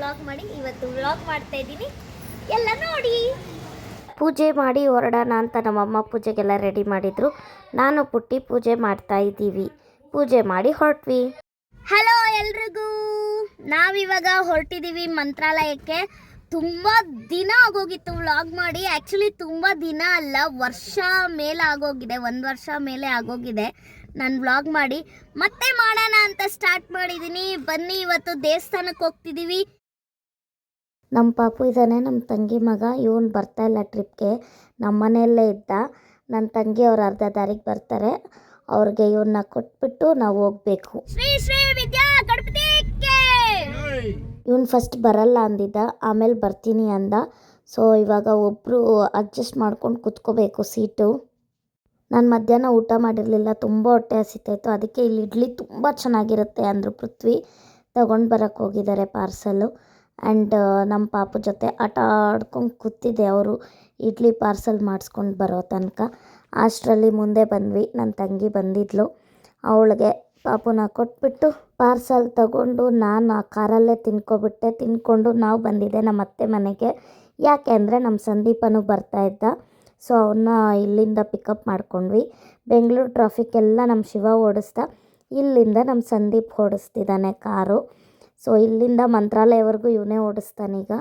Vlog ಮಾಡಿ. ಇವತ್ತು vlog ಮಾಡ್ತಾ ಇದ್ದೀನಿ, ಎಲ್ಲ ನೋಡಿ. ಪೂಜೆ ಮಾಡಿ ಹೊರಡೋಣ ಅಂತ ನಮ್ಮಮ್ಮ ಪೂಜೆಗೆಲ್ಲ ರೆಡಿ ಮಾಡಿದ್ರು. ನಾನು ಪುಟ್ಟಿ ಪೂಜೆ ಮಾಡ್ತಾ ಇದ್ದೀವಿ. ಪೂಜೆ ಮಾಡಿ ಹೊರಟ್ವಿ. ಹಲೋ ಎಲ್ರಿಗೂ, ನಾವಿವಾಗ ಹೊರಟಿದ್ದೀವಿ ಮಂತ್ರಾಲಯಕ್ಕೆ. ತುಂಬ ದಿನ ಆಗೋಗಿತ್ತು ವ್ಲಾಗ್ ಮಾಡಿ. ಆ್ಯಕ್ಚುಲಿ ತುಂಬ ದಿನ ಅಲ್ಲ, ವರ್ಷ ಮೇಲೆ ಆಗೋಗಿದೆ, 1 ವರ್ಷ ಮೇಲೆ ಆಗೋಗಿದೆ ನಾನು ವ್ಲಾಗ್ ಮಾಡಿ. ಮತ್ತೆ ಮಾಡೋಣ ಅಂತ ಸ್ಟಾರ್ಟ್ ಮಾಡಿದ್ದೀನಿ. ಬನ್ನಿ, ಇವತ್ತು ದೇವಸ್ಥಾನಕ್ಕೆ ಹೋಗ್ತಿದ್ದೀವಿ. ನಮ್ಮ ಪಾಪು ಇದ್ದಾನೆ, ನಮ್ಮ ತಂಗಿ ಮಗ. ಇವನು ಬರ್ತಾ ಇಲ್ಲ ಟ್ರಿಪ್ಗೆ, ನಮ್ಮ ಮನೆಯಲ್ಲೇ ಇದ್ದ. ನನ್ನ ತಂಗಿ ಅವ್ರು ಅರ್ಧ ದಾರಿಗೆ ಬರ್ತಾರೆ, ಅವ್ರಿಗೆ ಇವನ್ನ ಕೊಟ್ಬಿಟ್ಟು ನಾವು ಹೋಗ್ಬೇಕು. ಶ್ರೀ ಶ್ರೀ ವಿದ್ಯಾ ಗಣಪತಿಗೆ. ಇವನು ಫಸ್ಟ್ ಬರಲ್ಲ ಅಂದಿದ್ದ, ಆಮೇಲೆ ಬರ್ತೀನಿ ಅಂದ. ಸೊ ಇವಾಗ ಒಬ್ಬರು ಅಡ್ಜಸ್ಟ್ ಮಾಡ್ಕೊಂಡು ಕುತ್ಕೋಬೇಕು ಸೀಟು. ನಾನು ಮಧ್ಯಾಹ್ನ ಊಟ ಮಾಡಿರಲಿಲ್ಲ, ತುಂಬ ಹೊಟ್ಟೆ ಹಸಿತಾಯಿತ್ತು. ಅದಕ್ಕೆ ಇಲ್ಲಿ ಇಡ್ಲಿ ತುಂಬ ಚೆನ್ನಾಗಿರುತ್ತೆ ಅಂದರು ಪೃಥ್ವಿ. ತಗೊಂಡು ಬರೋಕ್ಕೆ ಹೋಗಿದ್ದಾರೆ ಪಾರ್ಸಲ್ಲು. ಆ್ಯಂಡ್ ನಮ್ಮ ಪಾಪು ಜೊತೆ ಆಟ ಆಡ್ಕೊಂಡು ಕೂತಿದ್ದೆ ಅವರು ಇಡ್ಲಿ ಪಾರ್ಸಲ್ ಮಾಡಿಸ್ಕೊಂಡು ಬರೋ ತನಕ. ಅಷ್ಟರಲ್ಲಿ ಮುಂದೆ ಬಂದ್ವಿ, ನನ್ನ ತಂಗಿ ಬಂದಿದ್ಲು. ಅವಳಿಗೆ ಪಾಪುನ ಕೊಟ್ಬಿಟ್ಟು ಪಾರ್ಸಲ್ ತಗೊಂಡು ನಾನು ಆ ಕಾರಲ್ಲೇ ತಿನ್ಕೊಬಿಟ್ಟೆ. ತಿನ್ಕೊಂಡು ನಾವು ಬಂದಿದ್ದೆ ನಮ್ಮ ಅತ್ತೆ ಮನೆಗೆ. ಯಾಕೆ ಅಂದರೆ ನಮ್ಮ ಸಂದೀಪನೂ ಬರ್ತಾಯಿದ್ದ. ಸೊ ಅವನ್ನ ಇಲ್ಲಿಂದ ಪಿಕಪ್ ಮಾಡ್ಕೊಂಡ್ವಿ. ಬೆಂಗಳೂರು ಟ್ರಾಫಿಕ್ಕೆಲ್ಲ ನಮ್ಮ ಶಿವ ಓಡಿಸ್ದ, ಇಲ್ಲಿಂದ ನಮ್ಮ ಸಂದೀಪ್ ಓಡಿಸ್ತಿದ್ದಾನೆ ಕಾರು. ಸೊ ಇಲ್ಲಿಂದ ಮಂತ್ರಾಲಯವರೆಗೂ ಇವನೇ ಓಡಿಸ್ತಾನೀಗ.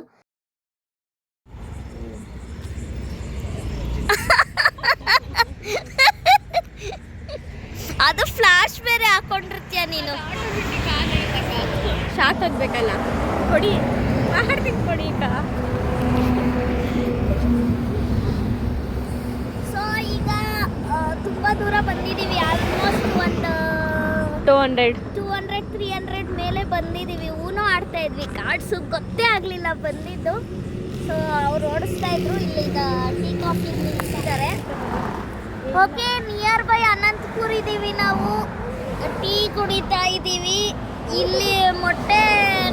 ಅದು ಫ್ಲಾಶ್ ಬೇರೆ ಹಾಕೊಂಡಿರ್ತೀಯ ನೀನು. ಶಾಕ್ ಆಗ್ಬೇಕಲ್ಲ, ಕೊಡಿ ಮಾಡ್ತೀನಿ ಕೊಡಿ ಈಗ. ಸೊ ಈಗ ತುಂಬ ದೂರ ಬಂದಿದ್ದೀವಿ, ಆಲ್ಮೋಸ್ಟ್ ಒಂದು 200-300 ಮೇಲೆ ಬಂದಿದ್ದೀವಿ. ಊನೋ ಆಡ್ತಾ ಇದ್ವಿ, ಕಾರ್ಡ್ಸು ಗೊತ್ತೇ ಆಗಲಿಲ್ಲ ಬಂದಿದ್ದು. ಸೊ ಅವ್ರು ಓಡಿಸ್ತಾ ಇದ್ರು. ಇಲ್ಲಿ ಈಗ ಟೀ ಕಾಫಿ ನಿಲ್ಲಿಸಿದ್ದಾರೆ. ಓಕೆ, ನಿಯರ್ ಬೈ ಅನಂತಪುರ ಇದ್ದೀವಿ ನಾವು. ಟೀ ಕುಡಿತಾ ಇದ್ದೀವಿ. ಇಲ್ಲಿ ಮೊಟ್ಟೆ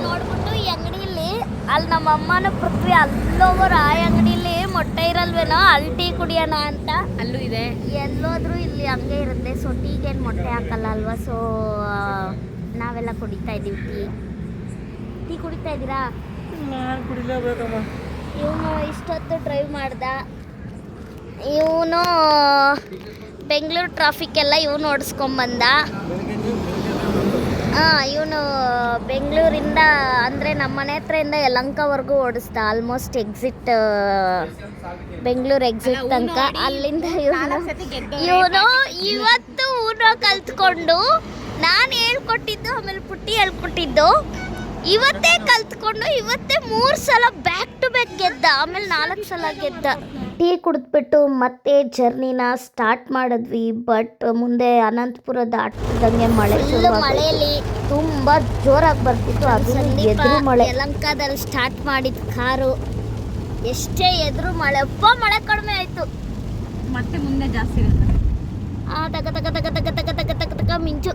ನೋಡ್ಬಿಟ್ಟು ಈ ಅಂಗಡಿಯಲ್ಲಿ, ಅಲ್ಲಿ ನಮ್ಮ ಅಮ್ಮನ ಪೃಥ್ವಿ ಅಲ್ಲೋವರು ಆ ಅಂಗಡಿಯಲ್ಲಿ ಮೊಟ್ಟೆ ಇರಲ್ವೇನೋ, ಅಲ್ಲಿ ಟೀ ಕುಡಿಯೋಣ ಅಂತ. ಅಲ್ಲೂ ಇದೆ, ಎಲ್ಲೋದ್ರೂ ಇಲ್ಲಿ ಹಂಗೆ ಇರುತ್ತೆ. ಸೊ ಟೀಗೇನು ಮೊಟ್ಟೆ ಹಾಕಲ್ಲ ಅಲ್ವಾ, ಸೊ ನಾವೆಲ್ಲ ಕುಡಿತಾ ಇದ್ದೀವಿ. ಟೀ ಕುಡಿತಾ ಇದ್ದೀರಾ? ಇವನು ಇಷ್ಟೊತ್ತು ಡ್ರೈವ್ ಮಾಡ್ದ. ಇವನು ಬೆಂಗಳೂರು ಟ್ರಾಫಿಕ್ಕೆಲ್ಲ ಇವನು ಓಡಿಸ್ಕೊಂಬಂದ. ಇವನು ಬೆಂಗಳೂರಿಂದ ಅಂದರೆ ನಮ್ಮ ಮನೆ ಹತ್ರದಿಂದ ಯಲಹಂಕವರೆಗೂ ಓಡಿಸ್ದ. ಆಲ್ಮೋಸ್ಟ್ ಎಕ್ಸಿಟ್, ಬೆಂಗಳೂರು ಎಕ್ಸಿಟ್ ತನಕ. ಅಲ್ಲಿಂದ ಇವನು ಇವತ್ತು ಊನೋ ಕಲ್ತ್ಕೊಂಡು, ನಾನು ಹೇಳ್ಕೊಟ್ಟಿದ್ದು, ಆಮೇಲೆ ಪುಟ್ಟಿ ಹೇಳ್ಕೊಟ್ಟಿದ್ದು, ಇವತ್ತೇ ಕಲ್ತ್ಕೊಂಡು ಇವತ್ತೇ 3 ಸಲ ಬ್ಯಾಕ್ ಟು ಬ್ಯಾಕ್ ಗೆದ್ದ. ಆಮೇಲೆ 4 ಸಲ ಗೆದ್ದ. ಟೀ ಕುಡಿದ್ಬಿಟ್ಟು ಮತ್ತೆ ಜರ್ನಿನ ಸ್ಟಾರ್ಟ್ ಮಾಡಿದ್ವಿ. ಬಟ್ ಮುಂದೆ ಅನಂತಪುರದ ದಾಟ್ತಿದ್ದಂಗೆ ಮಳೆಯಲ್ಲಿ ತುಂಬ ಜೋರಾಗಿ ಬರ್ತಿತ್ತು. ಅದು ಎದುರು ಮಳೆ. ಯಲಹಂಕದಲ್ಲಿ ಸ್ಟಾರ್ಟ್ ಮಾಡಿದ ಕಾರು, ಎಷ್ಟೇ ಎದುರು ಮಳೆ, ಮಳೆ ಕಡಿಮೆ ಆಯಿತು. ಮತ್ತೆ ಮುಂದೆ ಜಾಸ್ತಿ ಇರುತ್ತೆ. ತಕ ತಕ ತಕ ತಕ ತಕ ತಕ ತಕ ತಕ ಮಿಂಚು.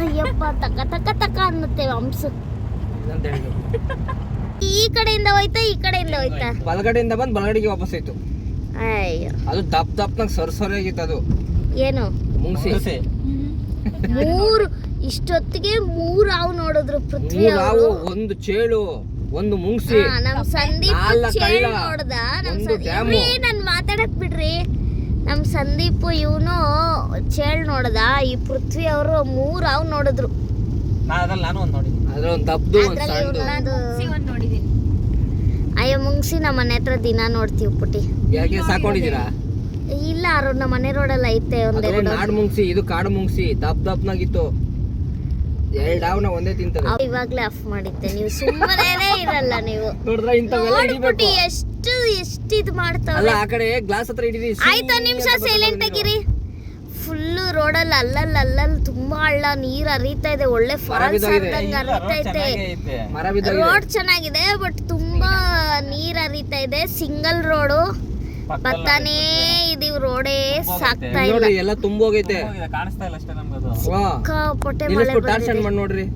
ಅಯ್ಯಪ್ಪ, ತಕ ತಕ ತಕ ಅನ್ನುತ್ತೆ ಹಂಸು. ಈ ಕಡೆಯಿಂದ ಹೋಯ್ತಾ, ಈ ಕಡೆಯಿಂದ ಹೋಯ್ತಾ? ಬಲಗಡೆಯಿಂದ ಬಂದು ಬಲಗಡೆಗೆ ವಾಪಸ್ ಆಯ್ತು. ಅಯ್ಯೋ, ಅದು ದಪ್ಪ ಸೊರಸೊರೆಯಾಗಿತ್ತು. ಅದು ಏನು ಮುಂಗ್ಸಿ. 3 ಇಷ್ಟೊತ್ತಿಗೆ 3 ಹಾವು ನೋಡಿದ್ರು ಪೃಥ್ವಿ ಅವರು. ಒಂದು ಚೇಳು, ಒಂದು ಮುಂಗ್ಸಿ, ನಮ್ ಸಂದೀಪ್ ಚೇಳು ನೋಡ್ದ. ನನ್ ಮಾತಾಡಕ್ ಬಿಡ್ರಿ. ನಮ್ ಸಂದೀಪ್ ಇವನು ಚೇಳು ನೋಡ್ದ. ಈ ಪೃಥ್ವಿ ಅವರು 3 ಹಾವು ನೋಡಿದ್ರು. ಅಯ್ಯೋ, ಮುಂಗ್ಸಿ ನಮ್ಮ ಮನೆ ಹತ್ರ ದಿನ ನೋಡ್ತೀವಿ ಪುಟಿ. ಸಾಕೊಂಡಿದ್ದೀರಾ? ಇಲ್ಲ, ನಮ್ಮ ಮನೆ ರೋಡಲ್ಲಿ ಐತೆ ಒಂದೆರಡು. ನಾಡ್ ಮುಂಗ್ಸಿ, ಇದು ಕಾಡು ಮುಂಗ್ಸಿ. ದಪ್ನಾಗಿತ್ತು. 2 ಹಾವನ್ನ ಒಂದೇ ತಿಂತದೆ. ಇವಾಗ್ಲೇ ಆಫ್ ಮಾಡಿದ್ದೆ, ನೀವು ಸುಮ್ಮನೆ ಇರಲ್ಲ ನೀವು. ನೋಡ್ಬಿಟ್ಟು ಎಷ್ಟು ಇದು ಮಾಡ್ತಾವಲ್ಲ. ಆ ಕಡೆ ಗ್ಲಾಸ್ ಹತ್ರ ಇಡೀರಿ. ಆಯ್ತು, ನಿಮಿಷ ಸೈಲೆಂಟ್ ಆಗಿರಿ. ಫುಲ್ಲು ರೋಡಲ್ಲಿ ಅಲ್ಲಲ್ಲಿ ತುಂಬಾ ಹಳ್ಳ, ನೀರ್ ಹರಿತಾ ಇದೆ. ಒಳ್ಳೆ ಫಾಲ್ಸ್ ಹರಿತಾ ಐತೆ. ರೋಡ್ ಚೆನ್ನಾಗಿದೆ, ಬಟ್ ತುಂಬಾ ನೀರ್ ಹರಿತಾ ಇದೆ. ಸಿಂಗಲ್ ರೋಡು, ಬರ್ತಾನೇ ಇದೀವಿ. ರೋಡೇ ಸಾಕ್ತಾ ಇಲ್ಲ, ಎಲ್ಲ ತುಂಬೋಗೈತೆ. ಸಿಕ್ಕಾಪಟ್ಟೆ ಮಳೆ ಬಂದಿದೆ ನೋಡ್ರಿ.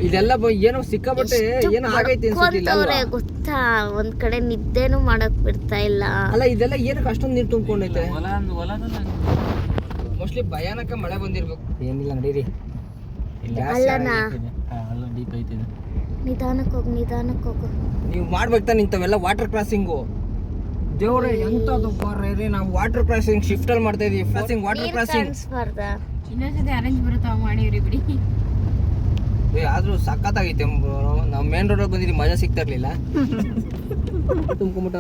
ಇದೆಲ್ಲ ಏನೋ ಸಿಕ್ಕಾಪಟ್ಟೆ ಏನೋ ಆಗೈತೆ ಅನ್ಸುತ್ತೆ ಗೊತ್ತಾ. ಒಂದ್ ಕಡೆ ನಿದ್ದೆನೂ ಮಾಡಕ್ ಬಿಡ್ತಾ ಇಲ್ಲ. ಅಲ್ಲ, ಇದೆಲ್ಲ ಏನಕ್ಕೆ ಅಷ್ಟೊಂದು ನೀರು ತುಂಬಿಕೊಂಡೈತೆ? ಮೋಸ್ಟ್ಲಿ ಭಯಾನಕ ಮಳೆ ಬಂದಿರ್ಬೇಕು. ಏನಿಲ್ಲ ನಡೀರಿ. ಅಲ್ಲನಾ, ನಿಧಾನಕ್ಕೆ ಹೋಗು. ನೀವು ಮಾಡ್ಬೇಕು ತಾನೆ ಇಂಥವೆಲ್ಲ ವಾಟರ್ ಕ್ರಾಸಿಂಗು. ದೇವ್ರೆ ಎಂತದ್ದು ಬರ್ರಿ, ನಾವು ವಾಟರ್ ಕ್ರಾಸಿಂಗ್ ಶಿಫ್ಟ್ ಅಲ್ಲಿ ಮಾಡ್ತಾ ಇದೀವಿ. ಕ್ರಾಸಿಂಗ್ ವಾಟರ್ ಕ್ರಾಸಿಂಗ್ ಇನ್ನೊಂದ್ಸತಿ ಅರೇಂಜ್ ಬರುತ್ತಾವ ಮಾಡಿವ್ರಿ ಬಿಡಿ. ಆದ್ರೂ ಸಖತ್ತಾಗೈತೆ. ನಾವು ಮೇನ್ ರೋಡ್ ಬಂದಿದ್ದೀವಿ, ಮಜಾ ಸಿಗ್ತಾ ಇರ್ಲಿಲ್ಲ. ತುಂಬ್ಕೊಂಡ್ಬಿಟ್ಟ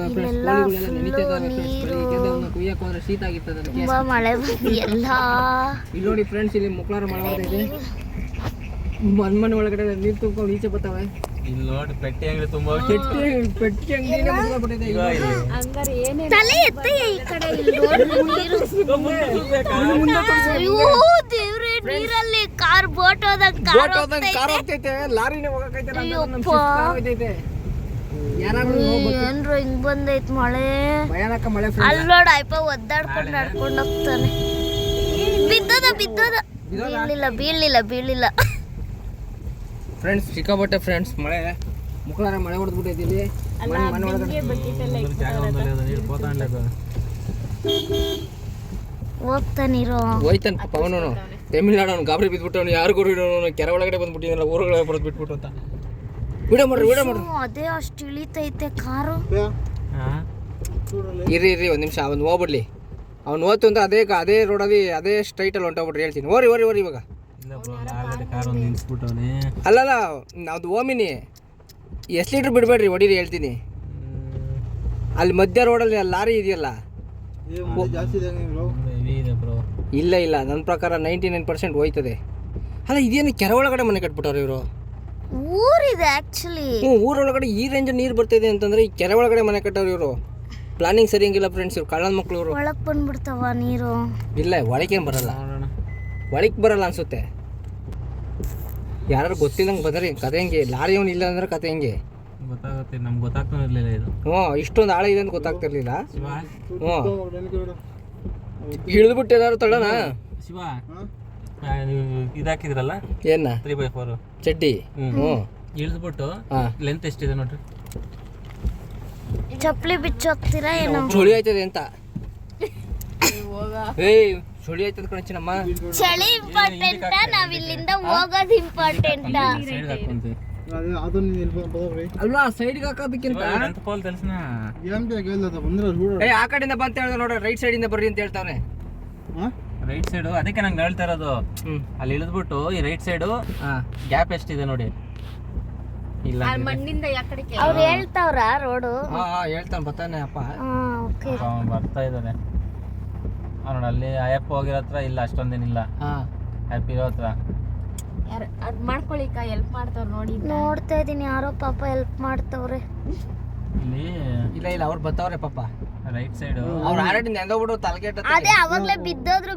ಕುಯ್ಯಕ್ಕೆ ಹೋದ್ರೆ ಶೀತ ಆಗಿರ್ತದೆ. ತುಂಬಾ ಮಳೆ ಬಂದಿಲ್ಲ. ಇಲ್ಲಿ ನೋಡಿ ಫ್ರೆಂಡ್ಸ್, ಇಲ್ಲಿ ಮುಕ್ಳಾರ ಮಳೆ ಬರ್ತೈತೆ. ಮನೆ ಒಳಗಡೆ ನೀರು ತುಂಬ್ಕೊಂಡು ಈಚೆ ಬರ್ತಾವೆ. ಇಲ್ಲಿ ನೋಡಿ ಪೆಟ್ಟಿ ಅಂಗಡಿ ತುಂಬಾ ಪೆಟ್ಟಿ ಅಂಗಡಿನೇ ಮುಚ್ಕೊಂಡ್ಬಿಟ್ಟಿದೆ ಈಗ. ಹಂಗಾರೆ ಏನೇ ತಲೆ ಎತ್ತಯ್ಯ ಈ ಕಡೆ. ಇಲ್ಲಿ ನೋಡ್ರಿ ನೀರು. ಅಯ್ಯೋ ದೇವ್ರೆ, ನೀರಲ್ಲಿ ಕಾರ್ ಬೋಟ್ ಹೋದಂಗ್ ಕಾರ್ ಕಾರ್ ಹೋಗ್ತೈತೆ, ಲಾರಿನೇ ಹೋಗಕೈತೆ. ಏನ್ರ ಹಿಂಗ್ ಬಂದೈತ್ ಮಳೆ. ಭಯಾನಕ ಮಳೆ. ಅಲ್ಲಿ ನೋಡ್ ಅಯ್ಯಪ್ಪ ಒದ್ದಾಡ್ಕೊಂಡು ನಡ್ಕೊಂಡು ಹೋಗ್ತಾನೆ. ಬಿದ್ದದ. ಬೀಳಿಲ್ಲ. ಫ್ರೆಂಡ್ಸ್ ಸಿಕ್ಕಾಪಟ್ಟೆ ಫ್ರೆಂಡ್ಸ್ ಮಳೆ. ಮುಕ್ಳಾರ ಮಳೆ ಹೊಡೆದ್ಬಿಟ್ಟೈತಿ ಇಲ್ಲಿ. ಮನೆ ಒಳಗಡೆ ಹೋಗ್ತಾನಿರೋ. ಹೋಯ್ತಾನ ಪಾಪ ಅವನು. ತಮಿಳ್ನಾಡು ಅವ್ನು ಗಾಬರಿ ಬಿದ್ಬಿಟ್ಟು ಯಾರು ಗುರು ಕೆರೆ ಒಳಗಡೆ ಬಂದ್ಬಿಟ್ಟಿದ್ನಲ್ಲ, ಊರುಗಳ ಬರೆದು ಬಿಟ್ಬಿಟ್ಟು ಅಂತ. ವಿಡಿಯೋ ಮಾಡ್ರಿ. ಅದೇ ಅಷ್ಟು ಇಳಿತೈತೆ ಕಾರು. ಇರಿ ಒಂದು ನಿಮಿಷ, ಅವ್ನು ಹೋಗ್ಬಿಡ್ಲಿ. ಅವ್ನು ಹೋಯ್ತು ಅಂದ್ರೆ ಅದೇ ರೋಡಲ್ಲಿ ಅದೇ ಸ್ಟ್ರೈಟಲ್ಲಿ ಹೊಂಟೋಗ್ಬಿಟ್ರಿ ಹೇಳ್ತೀನಿ. ಓರಿ ಇವಾಗ. ಅಲ್ಲಲ್ಲ, ಅದು ಓಮಿನಿ. ಎಷ್ಟು ಲೀಟ್ರ್ ಬಿಡಬೇಡ್ರಿ, ಹೊಡೀರಿ ಹೇಳ್ತೀನಿ. ಅಲ್ಲಿ ಮಧ್ಯ ರೋಡಲ್ಲಿ ಲಾರಿ ಇದೆಯಲ್ಲ. ಇಲ್ಲ ನನ್ನ ಪ್ರಕಾರ 99% ಹೋಯ್ತದೆ. ಅಲ್ಲ ಇದೇನು ಕೆರೆ ಒಳಗಡೆ ಮನೆ ಕಟ್ಬಿಟ್ಟವ್ರು ಇವರು. ಊರಿದೆ ಆಕ್ಚುಲಿ. ಊರೊಳಗಡೆ ಈ ರೇಂಜ್ ನೀರು ಬರ್ತಿದೆ ಅಂತಂದ್ರೆ ಈ ಕೆರೆ ಒಳಗಡೆ ಮನೆ ಕಟ್ಟವ್ರು ಇವರು. ಪ್ಲಾನಿಂಗ್ ಸರಿಯಂಗಿಲ್ಲ ಫ್ರೆಂಡ್ಸ್. ಇವ್ರು ಕಳ್ಳನ ಮಕ್ಳು ಇವರು. ಒಳಕ್ ಬಂದ್ಬಿಡ್ತಾವ ನೀರು. ಇಲ್ಲ ಒಳಗೇನು ಬರಲ್ಲ, ಒಳಗೆ ಬರಲ್ಲ ಅನ್ಸುತ್ತೆ. ಯಾರು ಗೊತ್ತಿಲ್ಲಂಗೆ ಬಂದ್ರಿ ಕತೆ ಹೆಂಗೆ. ಲಾರಿ ಅವನು ಇಲ್ಲ ಅಂದ್ರೆ ಕತೆ ಹೆಂಗೆ ಗೊತ್ತಾಗುತ್ತೆ. ನಮ್ಗೆ ಗೊತ್ತಾಗ್ತಾ ಇರಲಿಲ್ಲ ಇದು. ಇಷ್ಟೊಂದು ಆಳ ಇದೆ ಅಂತ ಗೊತ್ತಾಗ್ತಿರ್ಲಿಲ್ಲ. ಇಳಿದ್ಬಿಟ್ಟು ಏನಾದ್ರು ತಡೋಣ. ಶಿವ, ನೀವು ಇದಾಕಿದ್ರಲ್ಲ ಏನ 3x4 ಚಡ್ಡಿ. ಇಳಿದ್ಬಿಟ್ಟು ಲೆಂತ್ ಎಷ್ಟಿದೆ ನೋಡ್ರಿ. ಚಪ್ಪಲಿ ಬಿಚ್ಚೋಗ್ತೀರಾ ಏನೋ. ಚಳಿ ಆಯ್ತದೆ ಅಂತ. ಚಳಿ ಆಯ್ತದ ಕಣ ಚಿನ್ನಮ್ಮ. ಚಳಿ ಇಂಪಾರ್ಟೆಂಟ್, ನಾವ್ ಇಲ್ಲಿಂದ ಹೋಗೋದು ಇಂಪಾರ್ಟೆಂಟ್. ಅಲ್ವಾ ಸೈಡ್ಗೆ ಹಾಕೋದಕ್ಕಿಂತ ಆ ಕಡೆಯಿಂದ ಬಂತ ಹೇಳಿದ್ರೆ ನೋಡ್ರಿ, ರೈಟ್ ಸೈಡ್ ಇಂದ ಬರ್ರಿ ಅಂತ ಹೇಳ್ತಾವನೆ. ರೈಟ್ ಸೈಡು ಅದಕ್ಕೆ ನಂಗೆ ಹೇಳ್ತಾ ಇರೋದು. ಅಲ್ಲಿ ಇಳಿದ್ಬಿಟ್ಟು ಈ ರೈಟ್ ಸೈಡು ಗ್ಯಾಪ್ ಎಷ್ಟಿದೆ ನೋಡಿ. ಇಲ್ಲ ಮಣ್ಣಿಂದ ಯಾಕಡೆ ಅವ್ರು ಹೇಳ್ತಾವ್ರ ರೋಡು. ಹೇಳ್ತಾನೆ ಬರ್ತಾನೆ ಅಪ್ಪ. ಬರ್ತಾ ಇದ್ದಾರೆ ನೋಡಿ. ಅಲ್ಲಿ ಅಯ್ಯಪ್ಪ ಹೋಗಿರೋ ಹತ್ರ ಇಲ್ಲ ಅಷ್ಟೊಂದೇನಿಲ್ಲ. ಹ್ಯಾಪಿ ಇರೋ ಹತ್ರ ಅದ್ ಮಾಡ್ಕೊಳಿಕ ಹೆಲ್ಪ್ ಮಾಡ್ತಾವ್ರ ನೋಡಿ. ನೋಡ್ತಾ ಇದೀನಿ, ಯಾರೋ ಪಾಪ ಹೆಲ್ಪ್ ಮಾಡ್ತಾವ್ರೆ ಇಲ್ಲಿ. ಇಲ್ಲ ಅವ್ರು ಬರ್ತಾವ್ರೆ ಪಾಪ. ರೈಟ್ ಸೈಡ್ ಅವ್ರು ಆಲ್ರೆಡಿ ನೆಂದೋಗ್ಬಿಟ್ಟು ತಲೆಗೆಟ್ಟ. ಅದೇ ಅವಾಗ್ಲೇ ಬಿದ್ದೋದ್ರು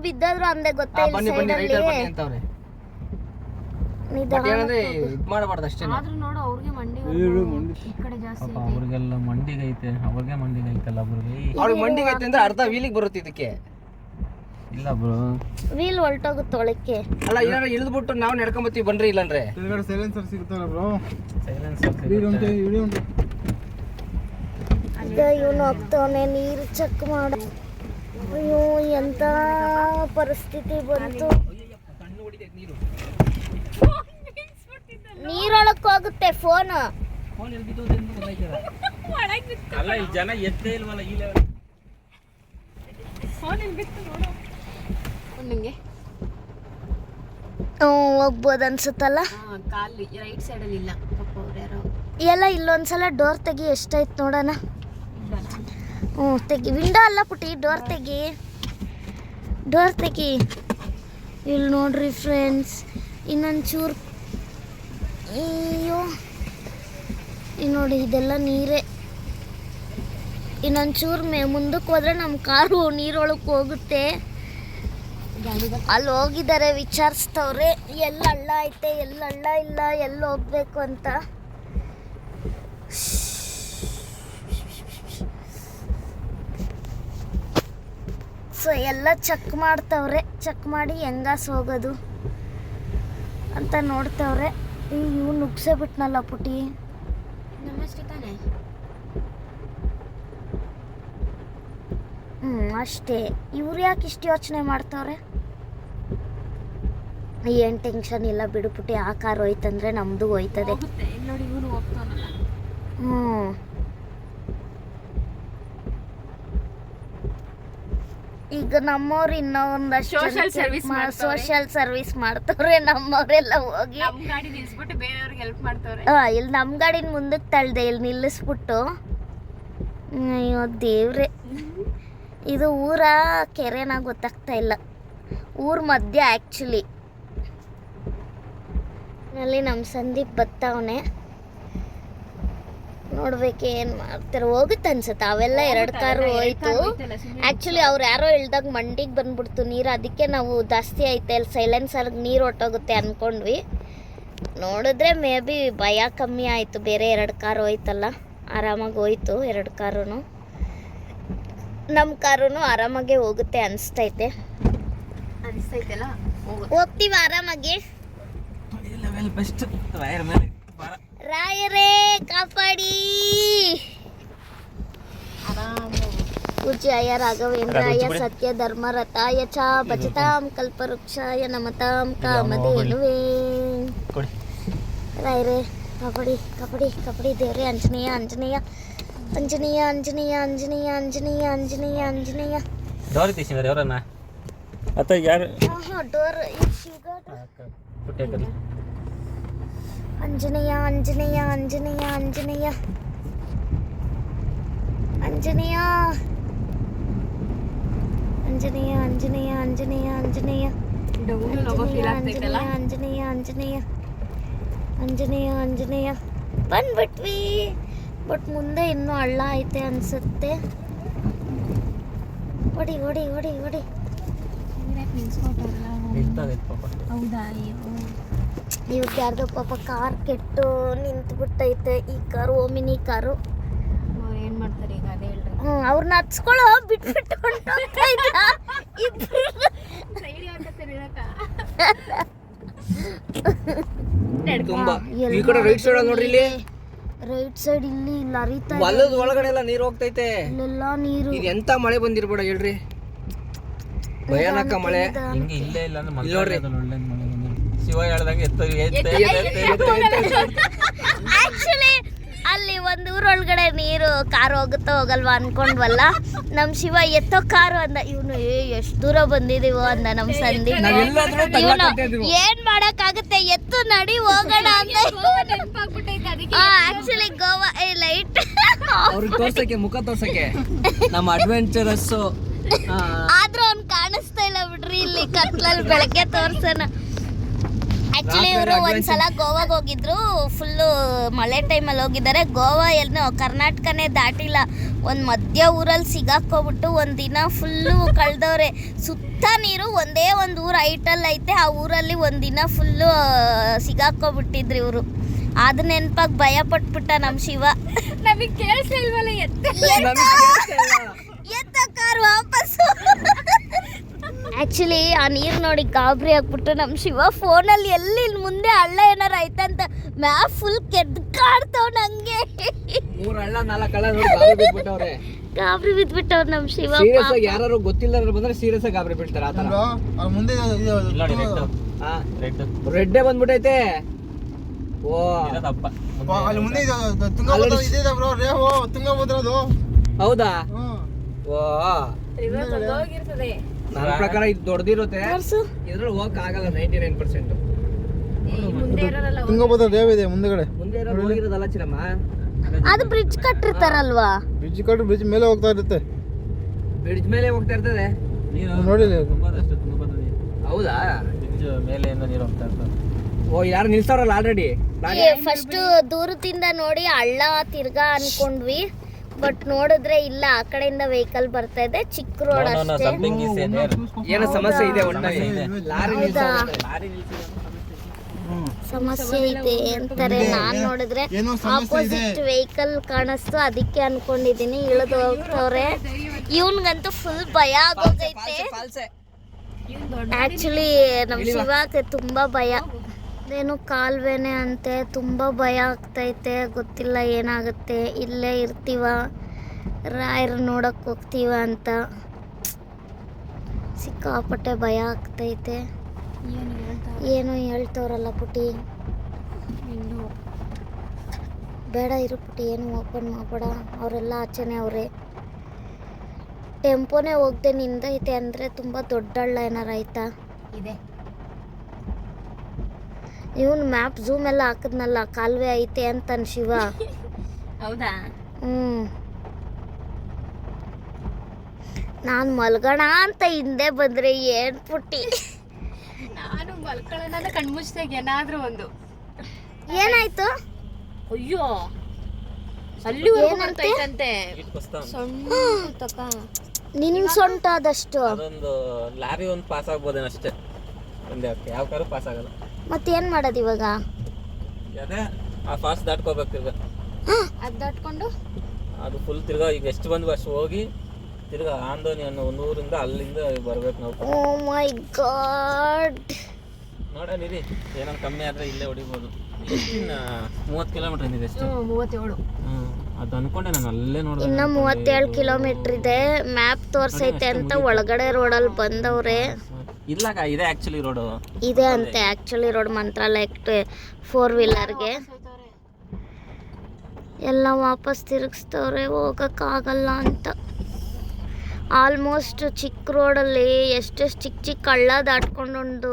ಅಂದೆ ಗೊತ್ತಾ. ಬನ್ನಿ ರೈಟ್ ಅಲ್ಲಿ ಅಂತವ್ರೆ. ಏನಂದ್ರೆ ಇದ್ ಮಾಡಬಾರ್ದು ಅಷ್ಟೇ. ಆದ್ರೂ ನೋಡು ಅವ್ರಿಗೆ ಮಂಡಿ ಈ ಕಡೆ ಜಾಸ್ತಿ ಪಾಪ ಅವ್ರಿಗೆಲ್ಲ ಮಂಡಿಗೈತೆ. ಅವ್ರಿಗೆ ಮಂಡಿಗೈತಲ್ಲ ಅವ್ರಿಗೆ ಮಂಡಿಗೈತೆ ಅಂದ್ರೆ ಅರ್ಧ ವೀಲಿಗೆ ಬರುತ್ತೆ ಇದಕ್ಕೆ. ಇಲ್ಲ ಬ್ರೋ, ವೀಲ್ ಹೊಲ್ಟೋಗುತ್ತೆ ಒಳಕ್ಕೆ. ಅಲ್ಲ ಏನಾರ ಇಳಿದ್ಬಿಟ್ಟು ನಾವು ನಡ್ಕೊಂಬತ್ತೀವಿ ಬನ್ರಿ. ಇಲ್ಲಂದ್ರೆ ಸೈಲೆನ್ಸರ್ ಸಿಗುತ್ತಲ್ಲ ಬ್ರೋ. ಇವನು ಹೋಗ್ತಾವನೆ ನೀರು ಚೆಕ್ ಮಾಡ. ಅಯ್ಯೋ ಎಂತ ಪರಿಸ್ಥಿತಿ ಬಂತು. ನೀರೊಳಕ್ ಹೋಗುತ್ತೆ ಫೋನ್. ಅಲ್ಲ ಈ ಜನ ಎತ್ತೇ ಇಲ್ವಲ್ಲ ಈ ಲೆವೆಲ್. ನಿಂಗೆ ಹೋಗ್ಬೋದು ಅನ್ಸುತ್ತಲ್ಲ. ಕಾಲಿ ರೈಟ್ ಸೈಡ್ ಅಲ್ಲಿ ಇಲ್ಲ ಪಾಪ ಅವ್ರು ಯಾರೋ. ಎಲ್ಲ ಇಲ್ಲೊಂದ್ಸಲ ಡೋರ್ ತೆಗಿ, ಎಷ್ಟಾಯ್ತು ನೋಡೋಣ. ತೆಗಿ. ವಿಂಡೋ ಅಲ್ಲ ಪುಟಿ, ಡೋರ್ ತೆಗಿ. ಇಲ್ಲಿ ನೋಡ್ರಿ ಫ್ರೆಂಡ್ಸ್, ಇನ್ನೊಂಚೂರು. ಅಯ್ಯೋ ಇಲ್ಲಿ ನೋಡಿ, ಇದೆಲ್ಲ ನೀರೇ. ಇನ್ನೊಂಚೂರು ಮುಂದಕ್ಕೆ ಹೋದ್ರೆ ನಮ್ಮ ಕಾರು ನೀರೊಳಗೆ ಹೋಗುತ್ತೆ. ಅಲ್ಲಿ ಹೋಗಿದ್ದಾರೆ, ವಿಚಾರಿಸ್ತವ್ರೆ ಎಲ್ಲ ಹಳ್ಳ ಐತೆ, ಎಲ್ಲ ಹಳ್ಳ ಇಲ್ಲ, ಎಲ್ಲಿ ಹೋಗ್ಬೇಕು ಅಂತ. ಸೊ ಎಲ್ಲ ಚೆಕ್ ಮಾಡ್ತವ್ರೆ. ಚೆಕ್ ಮಾಡಿ ಹೆಂಗಾಸ್ ಹೋಗೋದು ಅಂತ ನೋಡ್ತವ್ರೆ. ಇವು ನುಗ್ಸೇ ಬಿಟ್ನಲ್ಲ ಪುಟಿ. ನಮಸ್ತೆ ತಾನೆ. ಅಷ್ಟೇ. ಇವ್ರು ಯಾಕೆ ಇಷ್ಟು ಯೋಚನೆ ಮಾಡ್ತವ್ರೆ? ಏನು ಟೆನ್ಷನ್ ಇಲ್ಲ ಬಿಡುಪುಟ್ಟಿ. ಆ ಕಾರ್ ಹೋಯ್ತಂದ್ರೆ ನಮ್ಮದು ಹೋಯ್ತದೆ. ಹೋಗುತ್ತೆ ಇಲ್ಲಿ ನೋಡಿ, ಇವನು ಹೋಗ್ತಾನಲ್ಲ. ಹ್ಞೂ ಈಗ ನಮ್ಮವ್ರು ಇನ್ನೂ Social service ಮಾಡ್ತವ್ರೆ. ಸೋಷಿಯಲ್ ಸರ್ವಿಸ್ ಮಾಡ್ತವ್ರೆ. ನಮ್ಮವರೆಲ್ಲ ಹೋಗಿ ನಮ್ಮ ಗಾಡಿ ನಿಲ್ಸ್ಬಿಟ್ಟು ಬೇರೆಯವ್ರಿಗೆ ಹೆಲ್ಪ್ ಮಾಡ್ತವ್ರೆ. ಇಲ್ಲಿ ನಮ್ಮ ಗಾಡಿನ ಮುಂದಕ್ಕೆ ತಳ್ದೆ, ಇಲ್ಲಿ ನಿಲ್ಲಿಸ್ಬಿಟ್ಟು. ಅಯ್ಯೋ ದೇವ್ರೆ, ಇದು ಊರ ಕೆರೆನ ಗೊತ್ತಾಗ್ತಾ ಇಲ್ಲ. ಊರ ಮಧ್ಯ ಆ್ಯಕ್ಚುಲಿ. ಅಲ್ಲಿ ನಮ್ಮ ಸಂದೀಪ್ ಬತ್ತವನೆ, ನೋಡ್ಬೇಕು ಏನು ಮಾಡ್ತಾರೆ. ಹೋಗುತ್ತೆ ಅನ್ಸುತ್ತೆ. ಅವೆಲ್ಲ 2 ಕಾರು ಹೋಯ್ತು. ಆ್ಯಕ್ಚುಲಿ ಅವ್ರು ಯಾರೋ ಇಳ್ದಾಗ ಮಂಡಿಗೆ ಬಂದ್ಬಿಡ್ತು ನೀರು, ಅದಕ್ಕೆ ನಾವು ಜಾಸ್ತಿ ಐತೆ ಅಲ್ಲಿ ಸೈಲೆನ್ಸರ್ಗೆ ನೀರು ಹೊಟ್ಟೋಗುತ್ತೆ ಅಂದ್ಕೊಂಡ್ವಿ. ನೋಡಿದ್ರೆ ಮೇ ಬಿ ಭಯ ಕಮ್ಮಿ ಆಯಿತು. ಬೇರೆ 2 ಕಾರು ಹೋಯ್ತಲ್ಲ, ಆರಾಮಾಗಿ ಹೋಯ್ತು 2 ಕಾರೂ. ನಮ್ಮ ಕಾರೂ ಆರಾಮಾಗೆ ಹೋಗುತ್ತೆ ಅನಿಸ್ತೈತೆ. ಅನಿಸ್ತೈತಲ್ಲ, ಹೋಗ್ತೀವಿ ಆರಾಮಾಗಿ. ಲೆವೆಲ್ ಬೆಸ್ಟ್ ವೈರ್ ಮೇಲೆ ಬಾರ. ರಾಯರೇ ಕಾಪಾಡಿ. ಪೂಜ್ಯಾಯ ರಾಘವೇಂದ್ರಾಯ ಸತ್ಯ ಧರ್ಮರತಾಯ ಚ ಭಜತಾಂ ಕಲ್ಪವೃಕ್ಷಾಯ ನಮತಾಂ ಕಾಮಧೇನುವೇ. ಕೊಡಿ. ರಾಯರೇ ಕಾಪಾಡಿ ಕಾಪಾಡಿ ಕಾಪಾಡಿ. ದೇವ್ರೆ ಆಂಜನೇಯ ಆಂಜನೇಯ ಆಂಜನೇಯ ಆಂಜನೇಯ ಆಂಜನೇಯ ಆಂಜನೇಯ ಆಂಜನೇಯ ಆಂಜನೇಯ. ಡೋರ್ ತೀಸಿದ್ದಾರೆ ಅವರನ್ನ ಅಥವಾ ಯಾರು? ಡೋರ್ ಪುಟ್ಟೆ ಕರಿ. ಆಂಜನೇಯ ಆಂಜನೇಯ ಆಂಜನೇಯ ಆಂಜನೇಯ ಆಂಜನೇಯ ಆಂಜನೇಯ ಆಂಜನೇಯ ಆಂಜನೇಯ ಆಂಜನೇಯ ಡೌನ್ ಹೋಗೋ ಫೀಲ್ ಆಗ್ತೈತಲ್ಲ. ಆಂಜನೇಯ ಆಂಜನೇಯ ಆಂಜನೇಯ ಆಂಜನೇಯ. ಬಂದ್ಬಿಟ್ವಿ, ಬಟ್ ಮುಂದೆ ಇನ್ನೂ ಹಳ್ಳ ಐತೆ ಅನ್ಸುತ್ತೆ. ಹೊಡಿ ಹೊಡಿ ಹೊಡಿ ಹೊಡಿ. ನಿಲ್ಸ್ಕೊಟ್ರಲ್ಲ. ನಿಲ್ತದೆ ಪಾಪ. ಹೌದಾ? ಅಯ್ಯೋ, ಇವ್ರಿಗೆ ಯಾರ್ದೋ ಪಾಪ ಕಾರ್ ಕೆಟ್ಟು ನಿಂತ್ಬಿಟ್ಟೈತೆ. ಈ ಕಾರು ಓಮಿನಿ ಕಾರು. ಅವ್ರು ಏನ್ ಮಾಡ್ತಾರೆ ಈಗ ಅದೇ ಹೇಳ್ರಿ. ಅವ್ರನ್ನ ಹಚ್ಕೊಳ್ಳೋ ಬಿಟ್ಬಿಟ್ಟು ಹೊರ್ಟೋಗ್ತಾ ಇದ್ದ ಇಬ್ರು. ಸೈಡ್ ಹಾಕತ್ತಾರೆ ತುಂಬಾ ಈ ಕಡೆ ರೈಟ್ ಸೈಡ್ ನೋಡ್ರಿ, ಇಲ್ಲಿ ರೈಟ್ ಸೈಡ್ ಇಲ್ಲಿ ಹರಿತಾ ಇದೆ. ಹೊಲದ ಒಳಗಡೆ ಎಲ್ಲ ನೀರು ಹೋಗ್ತೈತೆ. ಇಲ್ಲೆಲ್ಲ ನೀರು. ಇದು ಎಂತ ಮಳೆ ಬಂದಿರ್ಬೇಡ ಹೇಳ್ರಿ, ಭಯಾನಕ ಮಳೆ. ಹಿಂಗೆ ಇಲ್ಲೇ ಇಲ್ಲ ಅಂದ್ರೆ ಇಲ್ಲಿ ನೋಡ್ರಿ. ಒಳ್ಳೆ ಮಳೆ ಬಂದಿದೆ. ಶಿವ ಹೇಳ್ದಂಗೆ ಆಕ್ಚುಲಿ ಅಲ್ಲಿ ಒಂದು ಊರೊಳಗಡೆ ನೀರು ಕಾರು ಹೋಗುತ್ತೋ ಹೋಗಲ್ವಾ ಅನ್ಕೊಂಡ್ವಲ್ಲ. ನಮ್ ಶಿವ ಎತ್ತೋ ಕಾರು ಅಂದ. ಇವನು ಎಷ್ಟು ದೂರ ಬಂದಿದೀವೋ ಅಂದ. ನಮ್ ಸಂದೀಪ್ ನಾವೆಲ್ಲಾದ್ರೂ ಇವನು ಏನ್ ಮಾಡಕ್ಕಾಗುತ್ತೆ, ಎತ್ತು ನಡಿ ಹೋಗೋಣ ಅಂತ. ನೆನಪಾಗ್ಬಿಟ್ಟೈತೆ ಅದಕ್ಕೆ. ಆಕ್ಚುಲಿ ಗೋವಾ ಲೈಟ್ ಅವ್ರಿಗೆ ತೋರ್ಸಕ್ಕೆ, ಮುಖ ತೋರ್ಸಕ್ಕೆ ನಮ್ಮ ಅಡ್ವೆಂಚರಸ್. ಆದ್ರೂ ಅವ್ನ್ ಕಾಣಿಸ್ತಾ ಇಲ್ಲ ಬಿಡ್ರಿ. ಇಲ್ಲಿ ಕತ್ಲಲ್ಲಿ ಬೆಳಗ್ಗೆ ತೋರ್ಸೋಣ. ಆಕ್ಚುಲಿ ಇವರು ಒಂದ್ಸಲ ಗೋವಾಗೆ ಹೋಗಿದ್ರು. ಫುಲ್ಲು ಮಳೆ ಟೈಮಲ್ಲಿ ಹೋಗಿದ್ದಾರೆ. ಗೋವಾ ಏನೋ ಕರ್ನಾಟಕನೇ ದಾಟಿಲ್ಲ. ಒಂದು ಮಧ್ಯ ಊರಲ್ಲಿ ಸಿಗಾಕೋಬಿಟ್ಟು ಒಂದಿನ ಫುಲ್ಲು ಕಳೆದವ್ರೆ. ಸುತ್ತ ನೀರು, ಒಂದೇ ಒಂದು ಊರು ಹೈಟಲ್ಲಿ ಐತೆ. ಆ ಊರಲ್ಲಿ ಒಂದಿನ ಫುಲ್ಲು ಸಿಗಾಕೋಬಿಟ್ಟಿದ್ರು ಇವರು. ಅದು ನೆನಪಾಗಿ ಭಯ ಪಟ್ಬಿಟ್ಟ ನಮ್ಮ ಶಿವ. ನಮಗೆ ಕೇಳಿಸ್ಲಿಲ್ವಲ್ಲ ಎತ್ತ ಕಾರ್ ವಾಪಸ್ಸು. ಆಕ್ಚುಲಿ ಆ ನೀರು ನೋಡಿ ಗಾಬರಿ ಆಗ್ಬಿಟ್ಟು ನಮ್ಮ ಶಿವ ಫೋನಲ್ಲಿ ಎಲ್ಲಿ ಮುಂದೆ ಹಳ್ಳ ಏನಾರ ಐತಂತ ಮ್ಯಾಪ್ ಫುಲ್ ಕೆದ್ಕಾಡ್ತಾವ್. ನಂಗೆ 3 ಹಳ್ಳ 4 ಹಳ್ಳ ನೋಡಿ ಗಾಬರಿ ಬಿಟ್ಬಿಟ್ಟವ್ರೆ. ಗಾಬರಿ ಬಿದ್ಬಿಟ್ಟವ್ರು ನಮ್ಮ ಶಿವ. ಸೀರಿಯಸ್ ಆಗಿ ಯಾರು ಗೊತ್ತಿಲ್ಲದ್ರು ಬಂದ್ರೆ ಸೀರಿಯಸ್ ಆಗಿ ಗಾಬರಿ ಬಿಡ್ತಾರೆ. ಆ ತರ ಮುಂದೆ ನೋಡಿ ರೆಡ್ ರೆಡ್ಡೇ ಬಂದ್ಬಿಟ್ಟೈತೆ. ಓ ಇರೋದಪ್ಪ ಅಲ್ಲಿ ಮುಂದೆ ತುಂಗಭದ್ರಾ ಇದೆ ಬ್ರೋ. ರೇವು ತುಂಗಭದ್ರಾ ಅದು. ಹೌದಾ? ಓ ಹೋಗಿರ್ತದೆ. ನನ್ನ ಪ್ರಕಾರ ಇದು ದೊಡ್ಡದಿರುತ್ತೆ. ಇದ್ರಲ್ಲಿ ಹೋಗಕ್ ಆಗಲ್ಲ 99%. ಮುಂದೆ ಇರೋರಲ್ಲ. ತುಂಗಭದ್ರಾ ರೇವ್ ಇದೆ ಮುಂದೆಗಡೆ. ಮುಂದೆ ಇರೋದು ಹೋಗಿರೋದಲ್ಲ ಚಿರಮ್ಮ. ಅದು ಬ್ರಿಡ್ಜ್ ಕಟ್ಟಿರ್ತಾರಲ್ವಾ? ಬ್ರಿಡ್ಜ್ ಕಟ್ಟು ಬ್ರಿಡ್ಜ್ ಮೇಲೆ ಹೋಗ್ತಾ ಇರುತ್ತೆ. ಬ್ರಿಡ್ಜ್ ಮೇಲೆ ಹೋಗ್ತಾ ಇರ್ತದೆ. ನೀರು ನೋಡಿಲ್ಲ ತುಂಬಾದಷ್ಟು ತುಂಗಭದ್ರಾ ನೀರು. ಹೌದಾ? ಬ್ರಿಡ್ಜ್ ಮೇಲೆಯಿಂದ ನೀರು ಹೋಗ್ತಾ ಇರ್ತದೆ. ಓ ಯಾರು ನಿಲ್ಸವ್ರಲ್ಲ ಆಲ್ರೆಡಿ. ಫಸ್ಟ್ ದೂರದಿಂದ ನೋಡಿ ಹಳ್ಳ ತಿರ್ಗಾ ಅನ್ಕೊಂಡ್ವಿ. ಬಟ್ ನೋಡಿದ್ರೆ ಇಲ್ಲ, ಆ ಕಡೆಯಿಂದ ವೆಹಿಕಲ್ ಬರ್ತಾ ಇದೆ. ಚಿಕ್ಕ ರೋಡ್ ಅಷ್ಟೇ. something is there. ಏನೋ ಸಮಸ್ಯೆ ಇದೆ ಒಟ್ಟಾಗಿ. ಇದೆ. ಲಾರಿ ಹೌದಾ? ನಿಲ್ಸವ್ರೆ. ಸಮಸ್ಯೆ ಐತೆ ಅಂತಾರೆ. ನಾನ್ ನೋಡಿದ್ರೆ ಏನೋ ಸಮಸ್ಯೆ ಇದೆ. ಆಪೋಸಿಟ್ ವೆಹಿಕಲ್ ಕಾಣಿಸ್ತು, ಅದಕ್ಕೆ ಅನ್ಕೊಂಡಿದೀನಿ. ಇಳಿದು ಹೋಗ್ತವ್ರೆ. ಇವನ್ಗಂತೂ ಫುಲ್ ಭಯ ಆಗೋಗೈತೆ. ಆಕ್ಚುಲಿ ನಮ್ ಶಿವಕ್ಕೆ ತುಂಬಾ ಭಯ. ಏನು ಕಾಲುವೆನೆ ಅಂತೆ, ತುಂಬ ಭಯ ಆಗ್ತೈತೆ. ಗೊತ್ತಿಲ್ಲ ಏನಾಗುತ್ತೆ. ಇಲ್ಲೇ ಇರ್ತೀವ, ರಾಯರು ನೋಡಕ್ಕೆ ಹೋಗ್ತೀವ ಅಂತ ಸಿಕ್ಕಾಪಟ್ಟೆ ಭಯ ಆಗ್ತೈತೆ. ಏನು ಹೇಳ್ತಾ ಏನೋ ಹೇಳ್ತವ್ರಲ್ಲ ಪುಟಿ. ಇನ್ನು ಬೇಡ ಇರು ಪುಟಿ, ಏನು ಓಪನ್ ಮಾಡಬೇಡ, ಅವರೆಲ್ಲ ಆಚೆನೆ ಅವರೇ. ಟೆಂಪೋನೇ ಹೋಗ್ದೆ ನಿಂದೈತೆ ಅಂದರೆ ತುಂಬ ದೊಡ್ಡ ಹಳ್ಳ ಏನಾರ ಆಯ್ತಾ? ಇದೆ. ಇವನು ಮ್ಯಾಪ್ ಝೂಮ್ ಎಲ್ಲ ಹಾಕಿದ್ನಲ್ಲ, ಕಾಲುವೆ ಐತೆ ಅಂತಾನೆ ಶಿವ. ಹೌದಾ? ನಾನು ಮಲ್ಗೋಣ ಅಂತ ಹಿಂದೆ ಬಂದರೆ ಏನು ಪುಟ್ಟಿ ನಾನು ಮಲ್ಕೊಳ್ಳೋಣ ಕಣ್ಮುಚ್ಚಾಗ ಏನಾದ್ರೂ ಒಂದು. ಏನಾಯ್ತು? ಅಯ್ಯೋ ಅಲ್ಲಿ ಬರ್ತೈತಂತೆ ಸಣ್ಣ ತಕ. ನಿನ್ನ ಸೊಂಟ ಆದಷ್ಟು. ಅದೊಂದು ಲಾರಿ ಒಂದು ಪಾಸ್ ಆಗ್ಬೋದೇನೋ ಅಷ್ಟೇ, ಒಂದೇ ಯಾವ ಕಾರು ಪಾಸ್ ಆಗಲ್ಲ. ಮತ್ತೇನು ಮಾಡೋದು ಇವಾಗ? ಅದೇ ಆ ಫಾಸ್ಟ್ ದಾಟ್ಕೋಬೇಕು ತಿರ್ಗಾ. ಅದು ದಾಟ್ಕೊಂಡು ಅದು ಫುಲ್ ತಿರ್ಗಾ ಈಗ ಎಷ್ಟು ಬಂದ್ವು ಅಷ್ಟು ಹೋಗಿ ತಿರ್ಗಾ ಆಂದೋನಿ ಅನ್ನೋ ಒಂದು ಊರಿಂದ ಅಲ್ಲಿಂದ ಬರ್ಬೇಕು ನಾವು. ಓ ಮೈ ಗಾಡ್. ನೋಡೋಣಿರಿ, ಏನೋ ಕಮ್ಮಿ ಆದರೆ ಇಲ್ಲೇ ಹೊಡಿಬೋದು. ಎಷ್ಟಿನ್ನ 30 ಕಿಲೋಮೀಟರ್ ಇದೆ ಎಷ್ಟು? 37. ಅದು ಅನ್ಕೊಂಡೆ ನಾನು ಅಲ್ಲೇ ನೋಡಿದೆ. ಇನ್ನು 37 ಕಿಲೋಮೀಟ್ರ್ ಇದೆ. ಮ್ಯಾಪ್ ತೋರ್ಸೈತೆ ಅಂತ ಒಳಗಡೆ ರೋಡಲ್ಲಿ ಬಂದವ್ರೆ. ಇಲ್ಲ ಇದೆ ಆ್ಯಕ್ಚುಲಿ ರೋಡು ಇದೆ ಅಂತೆ ಆ್ಯಕ್ಚುಲಿ ರೋಡ್, ಮಂತ್ರಾಲಯಕ್ಕೆ 4 ವೀಲರ್ಗೆ. ಎಲ್ಲ ವಾಪಸ್ ತಿರುಗಿಸ್ತವ್ರೆ, ಹೋಗೋಕ್ಕಾಗಲ್ಲ ಅಂತ. ಆಲ್ಮೋಸ್ಟ್ ಚಿಕ್ಕ ರೋಡಲ್ಲಿ ಎಷ್ಟೆಷ್ಟು ಚಿಕ್ಕ ಚಿಕ್ಕ ಹಳ್ಳ ದಾಟ್ಕೊಂಡು ಒಂದು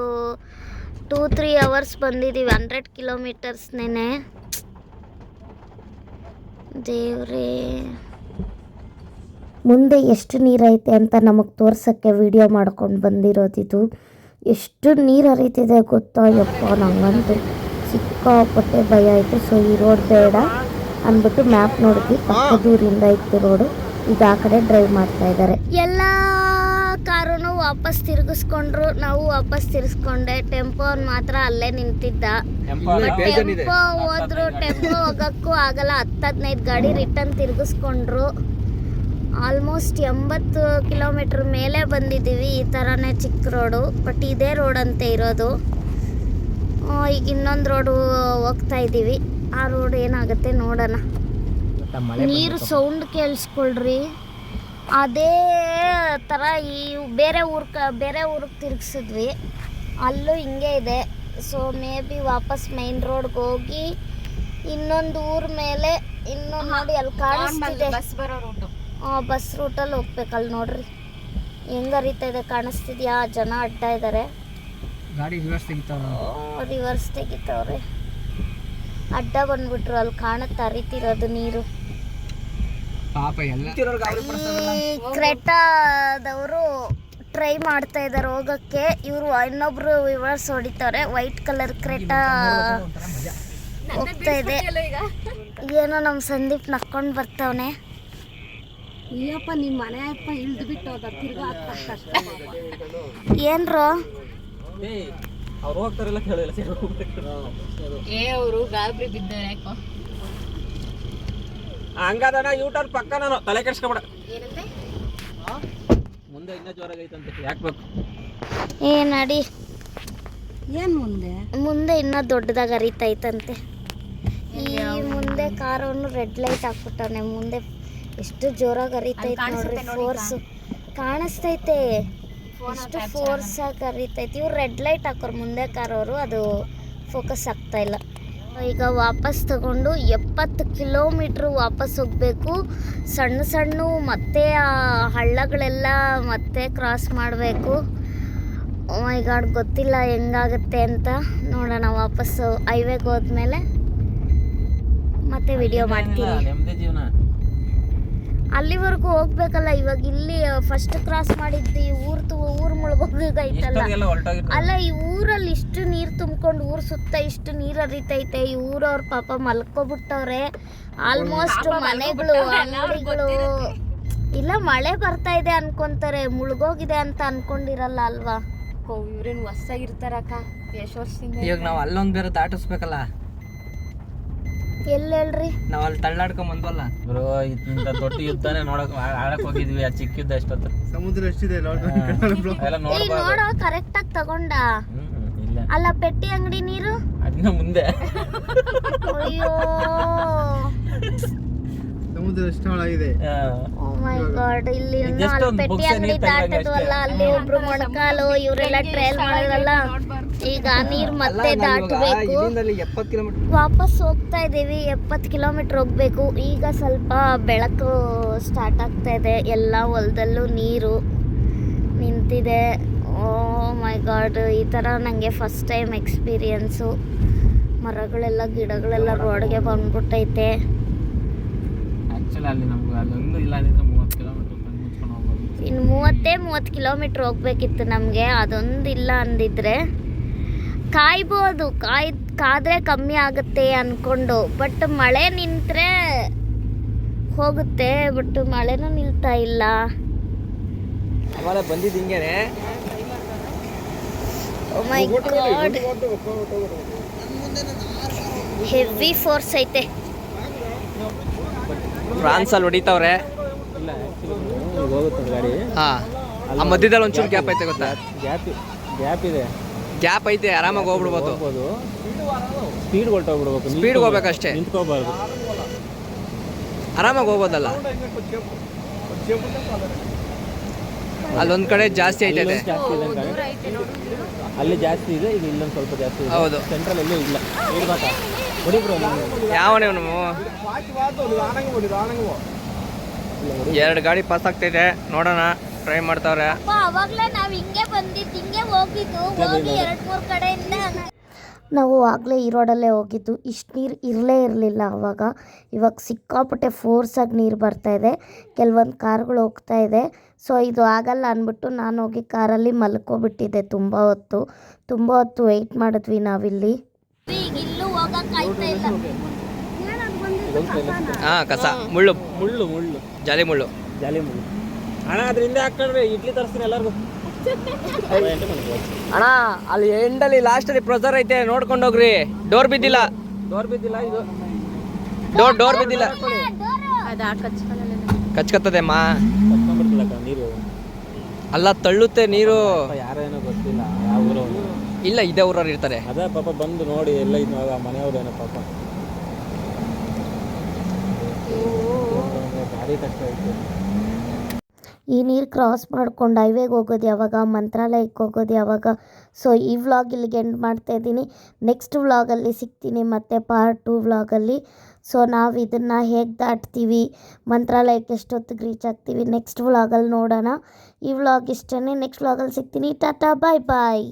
2-3 ಅವರ್ಸ್ ಬಂದಿದ್ದೀವಿ. 100 ಕಿಲೋಮೀಟರ್ಸ್ನೇನೆ. ದೇವ್ರೇ, ಮುಂದೆ ಎಷ್ಟು ನೀರೈತೆ ಅಂತ ನಮಗೆ ತೋರ್ಸೋಕ್ಕೆ ವಿಡಿಯೋ ಮಾಡ್ಕೊಂಡು ಬಂದಿರೋದಿದು. ಎಷ್ಟು ನೀರು ಹರಿತಿದೆ ಗೊತ್ತಾ ಯಪ್ಪ, ನಂಗಂತೂ ಸಿಕ್ಕಾಪಟ್ಟೆ ಭಯ ಆಯಿತು. ಸೊ ಈ ರೋಡ್ ಬೇಡ ಅಂದ್ಬಿಟ್ಟು ಮ್ಯಾಪ್ ನೋಡಿದ್ವಿ, ಪಕ್ಕದೂರಿಂದ ಇತ್ತು ರೋಡು. ಈಗ ಆ ಕಡೆ ಡ್ರೈವ್ ಮಾಡ್ತಾ ಇದ್ದಾರೆ. ಎಲ್ಲ ಕಾರೂ ವಾಪಸ್ ತಿರುಗಿಸ್ಕೊಂಡ್ರು, ನಾವು ವಾಪಸ್ ತಿರ್ಸ್ಕೊಂಡೆ. ಟೆಂಪೋ ಮಾತ್ರ ಅಲ್ಲೇ ನಿಂತಿದ್ದ. ಟೆಂಪೋ ಹೋದ್ರು, ಟೆಂಪೋ ಹೋಗೋಕ್ಕೂ ಆಗಲ್ಲ. 10-15 ಗಾಡಿ ರಿಟರ್ನ್ ತಿರುಗಿಸ್ಕೊಂಡ್ರು. ಆಲ್ಮೋಸ್ಟ್ 80 ಕಿಲೋಮೀಟ್ರ್ ಮೇಲೆ ಬಂದಿದ್ದೀವಿ. ಈ ಥರನೇ ಚಿಕ್ಕ ರೋಡು, ಬಟ್ ಇದೇ ರೋಡ್ ಅಂತೆ ಇರೋದು. ಈಗ ಇನ್ನೊಂದು ರೋಡು ಹೋಗ್ತಾ ಇದ್ದೀವಿ. ಆ ರೋಡ್ ಏನಾಗುತ್ತೆ ನೋಡೋಣ. ನೀರು ಸೌಂಡ್ ಕೇಳಿಸ್ಕೊಳ್ರಿ. ಅದೇ ಥರ ಈ ಬೇರೆ ಊರಿಗೆ ತಿರುಗಿಸಿದ್ವಿ, ಅಲ್ಲೂ ಹಿಂಗೆ ಇದೆ. ಸೊ ಮೇ ಬಿ ವಾಪಸ್ ಮೈನ್ ರೋಡ್ಗೆ ಹೋಗಿ ಇನ್ನೊಂದು ಊರ ಮೇಲೆ ಇನ್ನೊಂದು ನೋಡಿ ಅಲ್ಲಿ ಕಾಣಿಸ್ತಿದೆ ಬಸ್ ಬರೋ ರೂಟು. ಬಸ್ ರೂಟಲ್ಲಿ ಹೋಗ್ಬೇಕಲ್ಲಿ ನೋಡ್ರಿ ಹೆಂಗೆ ಹರಿತಾ ಇದೆ, ಕಾಣಿಸ್ತಿದ್ಯಾ? ಜನ ಅಡ್ಡ ಇದ್ದಾರೆ, ಗಾಡಿ ರಿವರ್ಸ್ ತೆಗಿತಾವ್ರೆ. ಅಡ್ಡ ಬಂದ್ಬಿಟ್ರು, ಅಲ್ಲಿ ಕಾಣುತ್ತೆ ಹರಿತಿರೋದು ನೀರು. ಪಾಪ ಎಲ್ಲ ಈ ಕ್ರೆಟಾದವರು ಟ್ರೈ ಮಾಡ್ತಾ ಇದ್ದಾರೆ ಹೋಗೋಕ್ಕೆ. ಇವರು ಇನ್ನೊಬ್ರು ರಿವರ್ಸ್ ಹೊಡಿತಾರೆ. ವೈಟ್ ಕಲರ್ ಕ್ರೆಟಾ ಹೋಗ್ತಾ ಇದೆ. ಏನೋ ನಮ್ಮ ಸಂದೀಪ್ ನಕ್ಕೊಂಡು ಬರ್ತಾವನೆ. ಅಯ್ಯಪ್ಪ ನಿಮ್ಮ ಮನೆ ಅಪ್ಪ ಇಳ್ದು ಬಿಟ್ಟು ಹೋದ ತಿರ್ಗಾ ಏನ್ರೋ ಅವ್ರು ಹೋಗ್ತಾರೆಲ್ಲ ಕೇಳಿಲ್ಲ. ಅವರು ಗಾಬರಿ ಬಿದ್ದಾರೆ ಯಾಕೋ. ಹಂಗಾದಣ್ಣ ಯೂಟರ್ನ್ ಪಕ್ಕ, ನಾನು ತಲೆ ಕೆಡ್ಸ್ಕೊಬೇಡ. ಏನಂತೆ? ಮುಂದೆ ಇನ್ನೂ ಜೋರಾಗೈತಂತೆ, ಯಾಕೆ ಬೇಕು? ನಡಿ, ಏನು ಮುಂದೆ ಇನ್ನೂ ದೊಡ್ಡದಾಗಿ ಹರಿತೈತಂತೆ. ಈ ಮುಂದೆ ಕಾರನ್ನು ರೆಡ್ ಲೈಟ್ ಹಾಕ್ಬಿಟ್ಟವನೆ. ಮುಂದೆ ಎಷ್ಟು ಜೋರಾಗಿ ಹರಿತೈತೆ ನೋಡ್ರಿ, ಫೋರ್ಸ್ ಕಾಣಿಸ್ತೈತೆ, ಎಷ್ಟು ಫೋರ್ಸ್ ಆಗಿ ಹರಿತೈತೆ. ಇವ್ರು ರೆಡ್ ಲೈಟ್ ಹಾಕೋರು ಮುಂದೆ ಕಾರವರು, ಅದು ಫೋಕಸ್ ಆಗ್ತಾ ಇಲ್ಲ. ಈಗ ವಾಪಸ್ ತಗೊಂಡು 70 ಕಿಲೋಮೀಟ್ರ್ ವಾಪಸ್ ಹೋಗಬೇಕು. ಸಣ್ಣ ಸಣ್ಣ ಮತ್ತೆ ಆ ಹಳ್ಳಗಳೆಲ್ಲ ಮತ್ತೆ ಕ್ರಾಸ್ ಮಾಡಬೇಕು. ಓ ಮೈ ಗಾಡ್, ಗೊತ್ತಿಲ್ಲ ಹೆಂಗಾಗುತ್ತೆ ಅಂತ. ನೋಡೋಣ, ವಾಪಸ್ಸು ಹೈವೇಗೆ ಹೋದ್ಮೇಲೆ ಮತ್ತೆ ವಿಡಿಯೋ ಮಾಡ್ತೀನಿ. ನೆಮ್ಮದಿ ಜೀವನ. ಅಲ್ಲಿವರೆಗೂ ಹೋಗ್ಬೇಕಲ್ಲ. ಇವಾಗ ಇಲ್ಲಿ ಫಸ್ಟ್ ಕ್ರಾಸ್ ಮಾಡಿದ್ದು ಊರು ಮುಳುಗೋಗೈತಲ್ಲ. ಅಲ್ಲ, ಈ ಊರಲ್ಲಿ ಇಷ್ಟು ನೀರು ತುಂಬ್ಕೊಂಡು ಊರು ಸುತ್ತ ಇಷ್ಟು ನೀರು ಹರಿತೈತೆ. ಈ ಊರವ್ರ ಪಾಪ ಮಲ್ಕೊಬಿಟ್ಟವ್ರೆ. ಆಲ್ಮೋಸ್ಟ್ ಮನೆಗಳು, ಅಂಗಡಿಗಳು ಇಲ್ಲ, ಮಳೆ ಬರ್ತಾ ಇದೆ ಅನ್ಕೊಂತಾರೆ, ಮುಳುಗೋಗಿದೆ ಅಂತ ಅನ್ಕೊಂಡಿರಲ್ಲ ಅಲ್ವಾ. ಇವ್ರೇನು ಹೊಸಾಗಿರ್ತಾರಕ್ಕ, ಎಷ್ಟು ವರ್ಷದಿಂದ. ಇವಾಗ ನಾವು ಅಲ್ಲೊಂದು ಬೇರೆ ದಾಟಿಸ್ಬೇಕಲ್ಲ. ಎಲ್ಲಿ ಹೇಳ್ರಿ? ನಾವು ಅಲ್ಲಿ ತಳ್ಳಾಡ್ಕೊಂಡ್ ಬಂದ್ವಲ್ಲ ಬ್ರೋ, ಇಂಥ ದೊಡ್ಡ ಯುದ್ಧನೇ ಆಡಕ್ ಹೋಗಿದ್ವಿ. ಆ ಚಿಕ್ಕ ಯುದ್ಧ ಎಷ್ಟೊತ್ತು ಸಮುದ್ರ ಎಷ್ಟಿದೆ ಎಲ್ಲ ನೋಡೋ ಕರೆಕ್ಟ್ ಆಗಿ ತಗೊಂಡ. ಇಲ್ಲ, ಅಲ್ಲ, ಪೆಟ್ಟಿ ಅಂಗಡಿ ನೀರು ಅದನ್ನ ಮುಂದೆ. ಅಯ್ಯೋ, ಸಮುದ್ರ ಎಷ್ಟು ಹಾಳಾಗಿದೆ. ಓ ಮೈ ಗಾಡ್. ಇಲ್ಲಿ ಇನ್ನೂ ಅಲ್ಲಿ ಪೆಟ್ಟಿ ಅಂಗಡಿ ದಾಟದ್ವಲ್ಲ, ಅಲ್ಲಿ ಒಬ್ರು ಮೊಣಕಾಲು ಇವರೆಲ್ಲ ಟ್ರೈಲ್ ಮಾಡಿದ್ರಲ್ಲ, ಈಗ ನೀರು ಮತ್ತೆ ದಾಟಬೇಕು. ಇಲ್ಲಿಂದ ಅಲ್ಲಿ 70 ಕಿಲೋಮೀಟರ್. ವಾಪಸ್ ಹೋಗ್ತಾ ಇದ್ದೀವಿ. 70 ಕಿಲೋಮೀಟ್ರ್ ಹೋಗಬೇಕು. ಈಗ ಸ್ವಲ್ಪ ಬೆಳಕು ಸ್ಟಾರ್ಟ್ ಆಗ್ತಾ ಇದೆ. ಎಲ್ಲ ಹೊಲದಲ್ಲೂ ನೀರು ನಿಂತಿದೆ. ಓ ಮೈ ಗಾಡ್, ಈ ಥರ ನನಗೆ ಫಸ್ಟ್ ಟೈಮ್ ಎಕ್ಸ್ಪೀರಿಯನ್ಸು. ಮರಗಳೆಲ್ಲ ಗಿಡಗಳೆಲ್ಲ ರೋಡ್ಗೆ ಬಂದ್ಬಿಟ್ಟೈತೆ. ಆ್ಯಕ್ಚುಲಿ ಅಲ್ಲಿ ನಮ್ಗೆ ಅಲ್ಲೊಂದು ಇಲ್ಲ ಅಂದಿದ್ರೆ 30 ಕಿಲೋಮೀಟರ್ ಮುಚ್ಕೊಂಡು ಹೋಗ್ಬೋದು. ಇನ್ನು 30 ಕಿಲೋಮೀಟ್ರ್ ಹೋಗ್ಬೇಕಿತ್ತು ನಮಗೆ. ಅದೊಂದು ಇಲ್ಲ ಅಂದಿದ್ರೆ ಕಾಯ್ಬೋದು, ಕಾದ್ರೆ ಕಮ್ಮಿ ಆಗುತ್ತೆ ಅಂದ್ಕೊಂಡು. ಬಟ್ ಮಳೆ ನಿಂತರೆ ಹೋಗುತ್ತೆ, ಬಟ್ ಮಳೆನೂ ನಿಲ್ತಾ ಇಲ್ಲ. ಅವಾಗ ಬಂದಿದ್ದು ಹಿಂಗೇನೆ. ಓ ಮೈ ಗಾಡ್, ಹೆವಿ ಫೋರ್ಸ್ ಐತೆ. ಫ್ರಾನ್ಸಲ್ಲಿ ಹೊಡಿತಾವ್ರೆ. ಇಲ್ಲ ಆ್ಯಕ್ಚುಲಿ ಹೋಗುತ್ತೆ ಗಾಡಿ. ಹಾಂ, ಆ ಮಧ್ಯದಲ್ಲಿ ಒಂಚೂರು ಗ್ಯಾಪ್ ಐತೆ ಗೊತ್ತಾ? ಗ್ಯಾಪ್ ಇದೆ, ಗ್ಯಾಪ್ ಐತೆ, ಆರಾಮಾಗಿ ಹೋಗ್ಬಿಡ್ಬೋದು. ಸ್ಪೀಡ್ ಹೊರಟೋಗ್ಬಿಡ್ಬೇಕು. ಸ್ಪೀಡ್ ಹೋಗ್ಬೇಕಷ್ಟೇ, ನಿಂತ್ಕೋಬಾರ್ದು. ಆರಾಮಾಗಿ ಹೋಗ್ಬೋದಲ್ಲ. ಅಲ್ಲೊಂದು ಕಡೆ ಜಾಸ್ತಿ ಐತೆ. ಜಾಸ್ತಿ ಇದೆ ಅಲ್ಲಿ ಜಾಸ್ತಿ ಇದೆ, ಈಗ ಇಲ್ಲೊಂದು ಸ್ವಲ್ಪ ಜಾಸ್ತಿ ಇದೆ. ಹೌದು, ಸೆಂಟ್ರಲ್ ಎಲ್ಲೂ ಇಲ್ಲ. ಇರ್ಬೇಕಾ ಹೊಡಿಬ್ರು ಯಾವನೇ ಅವನು. 2 ಗಾಡಿ ಪಾಸ್ ಆಗ್ತೈತೆ, ನೋಡೋಣ. ಟ್ರೈ ಮಾಡ್ತಾವ್ರೆ. ಅವಾಗಲೇ ನಾವು ಹಿಂಗೆ ಬಂದಿದ್ದು, ಹಿಂಗೆ ಹೋಗಿದ್ದು. ಹೋಗಿ 2-3 ಕಡೆಯಿಂದ ನಾವು ಆಗಲೇ ಈ ರೋಡಲ್ಲೇ ಹೋಗಿದ್ದು. ಇಷ್ಟು ನೀರು ಇರಲೇ ಇರಲಿಲ್ಲ ಆವಾಗ. ಇವಾಗ ಸಿಕ್ಕಾಪಟ್ಟೆ ಫೋರ್ಸಾಗಿ ನೀರು ಬರ್ತಾಯಿದೆ. ಕೆಲವೊಂದು ಕಾರ್ಗಳು ಹೋಗ್ತಾ ಇದೆ. ಸೊ ಇದು ಆಗಲ್ಲ ಅಂದ್ಬಿಟ್ಟು ನಾನು ಹೋಗಿ ಕಾರಲ್ಲಿ ಮಲ್ಕೊಬಿಟ್ಟಿದ್ದೆ. ತುಂಬ ಹೊತ್ತು ವೆಯ್ಟ್ ಮಾಡಿದ್ವಿ ನಾವಿಲ್ಲಿ. ಹಾಂ, ಕಸ, ಮುಳ್ಳು, ಜಾಲಿ ಮುಳ್ಳು. ಅಣ್ಣ ಅದರಿಂದ ಹಾಕೊಂಡ್ರೆ ಇಡ್ಲಿ ತರಿಸ್ತೀನಿ ಎಲ್ಲರಿಗೂ. ಅಣ್ಣ ಅಲ್ಲಿ ಎಂಡಲ್ಲಿ ಲಾಸ್ಟಲ್ಲಿ ಪ್ರೆಸರ್ ಐತೆ, ನೋಡ್ಕೊಂಡು ಹೋಗ್ರಿ. ಡೋರ್ ಬಿದ್ದಿಲ್ಲ ಇದು. ಡೋರ್ ಬಿದ್ದಿಲ್ಲ. ಕಚ್ಕತ್ತದೆ ಅಮ್ಮ. ನೀರು ಅಲ್ಲ, ತಳ್ಳುತ್ತೆ ನೀರು. ಯಾರೇನೋ ಗೊತ್ತಿಲ್ಲ, ಯಾವ ಊರವನು. ಇಲ್ಲ, ಇದೇ ಊರವ್ರು ಇರ್ತಾರೆ. ಅದೇ ಪಾಪ ಬಂದು ನೋಡಿ ಎಲ್ಲ ಇದ್ದಾಗ ಮನೆಯವ್ರೇನೋ ಪಾಪ ಭಾರಿ ಕಷ್ಟ ಐತೆ. ಈ ನೀರು ಕ್ರಾಸ್ ಮಾಡ್ಕೊಂಡು ಹೈವೇಗೆ ಹೋಗೋದು ಯಾವಾಗ, ಮಂತ್ರಾಲಯಕ್ಕೆ ಹೋಗೋದು ಯಾವಾಗ. ಸೊ ಈ ವ್ಲಾಗ್ ಇಲ್ಲಿಗೆ ಎಂಡ್ ಮಾಡ್ತಾಯಿದ್ದೀನಿ. ನೆಕ್ಸ್ಟ್ ವ್ಲಾಗಲ್ಲಿ ಸಿಗ್ತೀನಿ ಮತ್ತೆ ಪಾರ್ಟ್ 2 ವ್ಲಾಗಲ್ಲಿ. ಸೊ ನಾವು ಇದನ್ನು ಹೇಗೆ ದಾಟ್ತೀವಿ, ಮಂತ್ರಾಲಯಕ್ಕೆ ಎಷ್ಟೊತ್ತಿಗೆ ರೀಚ್ ಆಗ್ತೀವಿ, ನೆಕ್ಸ್ಟ್ ವ್ಲಾಗಲ್ಲಿ ನೋಡೋಣ. ಈ ವ್ಲಾಗ್ ಇಷ್ಟೇ. ನೆಕ್ಸ್ಟ್ ವ್ಲಾಗಲ್ಲಿ ಸಿಗ್ತೀನಿ. ಟಾಟಾ, ಬಾಯ್ ಬಾಯ್.